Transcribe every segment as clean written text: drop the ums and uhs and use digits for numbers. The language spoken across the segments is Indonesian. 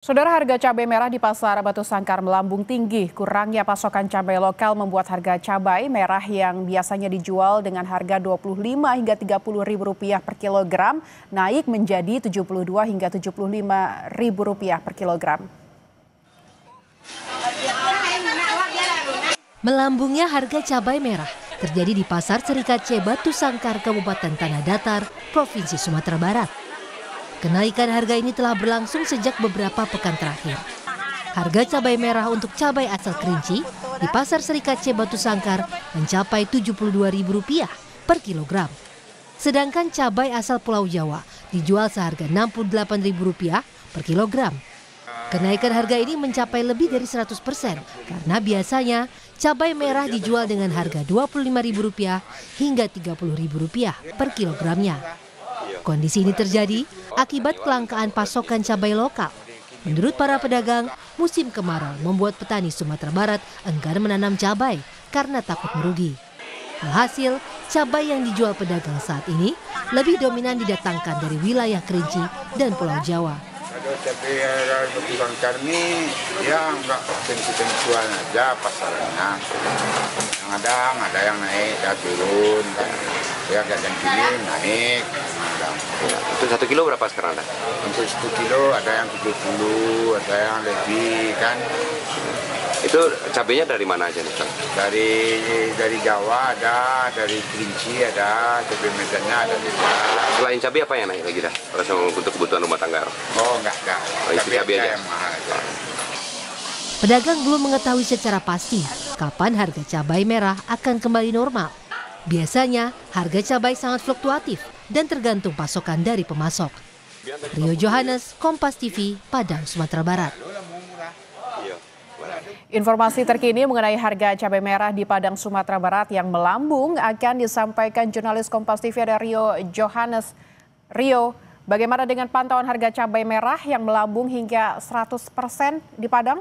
Saudara, harga cabai merah di pasar Batu Sangkar melambung tinggi. Kurangnya pasokan cabai lokal membuat harga cabai merah yang biasanya dijual dengan harga Rp25 hingga Rp30.000 per kilogram naik menjadi Rp72 hingga Rp75.000 per kilogram. Melambungnya harga cabai merah terjadi di Pasar Serikat C Batu Sangkar, Kabupaten Tanah Datar, Provinsi Sumatera Barat. Kenaikan harga ini telah berlangsung sejak beberapa pekan terakhir. Harga cabai merah untuk cabai asal Kerinci di Pasar Serikat C Batu Sangkar mencapai Rp72.000 per kilogram. Sedangkan cabai asal Pulau Jawa dijual seharga Rp68.000 per kilogram. Kenaikan harga ini mencapai lebih dari 100% karena biasanya cabai merah dijual dengan harga Rp25.000 hingga Rp30.000 per kilogramnya. Kondisi ini terjadi akibat kelangkaan pasokan cabai lokal. Menurut para pedagang, musim kemarau membuat petani Sumatera Barat enggan menanam cabai karena takut merugi. Alhasil, cabai yang dijual pedagang saat ini lebih dominan didatangkan dari wilayah Kerinci dan Pulau Jawa. Kalau cabai Batu Sangkar ini ya nggak tentu-tentuan aja pasarnya. Kadang ada yang naik, ada turun kan. Ya kadang gini naik. Itu 1 kilo berapa sekarang ada? Untuk 1 kilo ada yang 70, ada yang lebih kan. Itu cabenya dari mana aja nih? Dari Jawa ada, dari Kerinci ada, cabai medannya ada juga. Selain cabai apa yang naik lagi dah? Untuk kebutuhan rumah tangga? Oh enggak. Itu cabai aja. Yang mahal aja. Pedagang belum mengetahui secara pasti kapan harga cabai merah akan kembali normal. Biasanya harga cabai sangat fluktuatif dan tergantung pasokan dari pemasok. Rio Johannes, Kompas TV, Padang, Sumatera Barat. Informasi terkini mengenai harga cabai merah di Padang, Sumatera Barat yang melambung akan disampaikan jurnalis Kompas TV ada Rio Johannes. Rio, bagaimana dengan pantauan harga cabai merah yang melambung hingga 100% di Padang?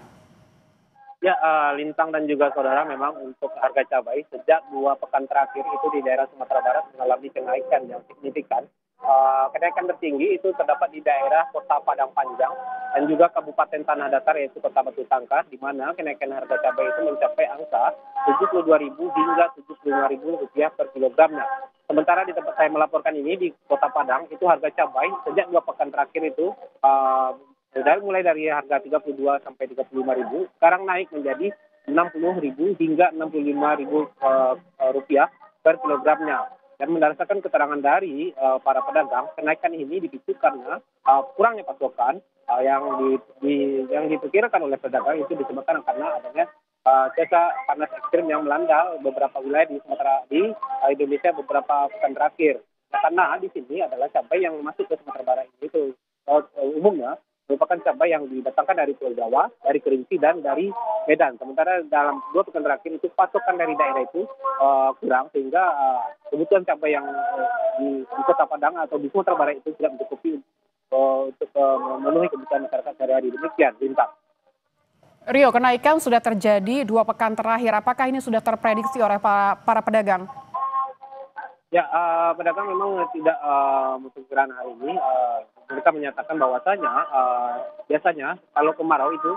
Ya, Lintang dan juga saudara, memang untuk harga cabai sejak 2 pekan terakhir itu di daerah Sumatera Barat mengalami kenaikan yang signifikan. Kenaikan tertinggi itu terdapat di daerah Kota Padang Panjang dan juga Kabupaten Tanah Datar yaitu Kota Batu Sangkar, di mana kenaikan harga cabai itu mencapai angka Rp72.000 hingga Rp75.000 per kilogramnya. Sementara di tempat saya melaporkan ini di Kota Padang itu harga cabai sejak 2 pekan terakhir itu mulai dari harga Rp32 sampai Rp35.000, sekarang naik menjadi Rp60.000 hingga Rp65.000 per kilogramnya. Dan berdasarkan keterangan dari para pedagang, kenaikan ini dipicu karena kurangnya pasokan yang diperkirakan oleh pedagang itu disebabkan karena adanya cuaca panas ekstrim yang melanda beberapa wilayah di Indonesia beberapa pekan terakhir. Karena di sini adalah cabai yang masuk ke Sumatera Barat itu umumnya merupakan cabai yang didatangkan dari Pulau Jawa, dari Kerinci, dan dari Medan. Sementara dalam 2 pekan terakhir itu pasokan dari daerah itu kurang, sehingga kebutuhan cabai yang di Kota Padang atau di Sumatera Barat itu tidak mencukupi untuk memenuhi kebutuhan masyarakat sehari-hari. Demikian, Bintang. Rio, kenaikan sudah terjadi 2 pekan terakhir. Apakah ini sudah terprediksi oleh para pedagang? Ya, pedagang memang tidak memperkirakan hal ini. Mereka menyatakan bahwasanya biasanya kalau kemarau itu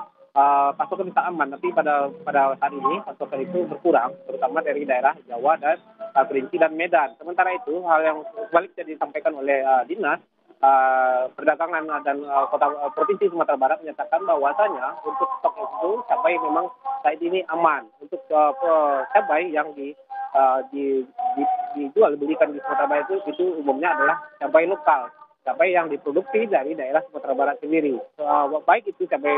pasokan bisa aman, tapi pada saat ini pasokan itu berkurang, terutama dari daerah Jawa dan Kerinci dan Medan. Sementara itu hal yang sebaliknya disampaikan oleh Dinas Perdagangan dan Kota Provinsi Sumatera Barat menyatakan bahwasanya untuk stok itu cabai memang saat ini aman. Untuk cabai yang dijual belikan di Sumatera Barat itu umumnya adalah cabai lokal, cabai yang diproduksi dari daerah Sumatera Barat sendiri, baik itu cabai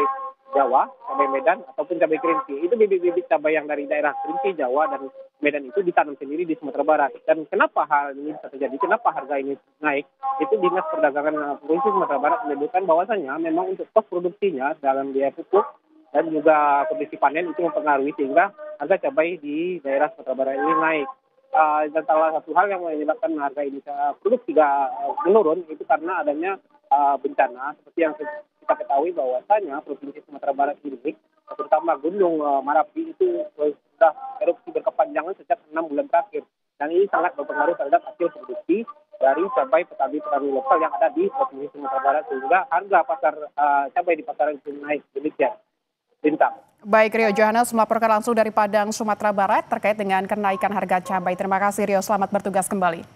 Jawa, cabai Medan ataupun cabai Kerinci. Itu bibit-bibit cabai yang dari daerah Kerinci, Jawa dan Medan itu ditanam sendiri di Sumatera Barat. Dan kenapa hal ini bisa terjadi? Kenapa harga ini naik? Itu Dinas Perdagangan Provinsi Sumatera Barat menyebutkan bahwasanya memang untuk stok produksinya dalam biaya pupuk dan juga kondisi panen itu mempengaruhi sehingga harga cabai di daerah Sumatera Barat ini naik. Dan salah satu hal yang menyebabkan harga ini produksi menurun itu karena adanya bencana seperti yang kita ketahui bahwasanya Provinsi Sumatera Barat ini terutama Gunung Merapi itu sudah erupsi berkepanjangan sejak 6 bulan terakhir dan ini sangat berpengaruh terhadap hasil produksi dari cabai petani lokal yang ada di Provinsi Sumatera Barat, sehingga harga pasar cabai di pasaran itu naik demikian. Bintang. Baik, Rio Johannes melaporkan langsung dari Padang, Sumatera Barat terkait dengan kenaikan harga cabai. Terima kasih Rio, selamat bertugas kembali.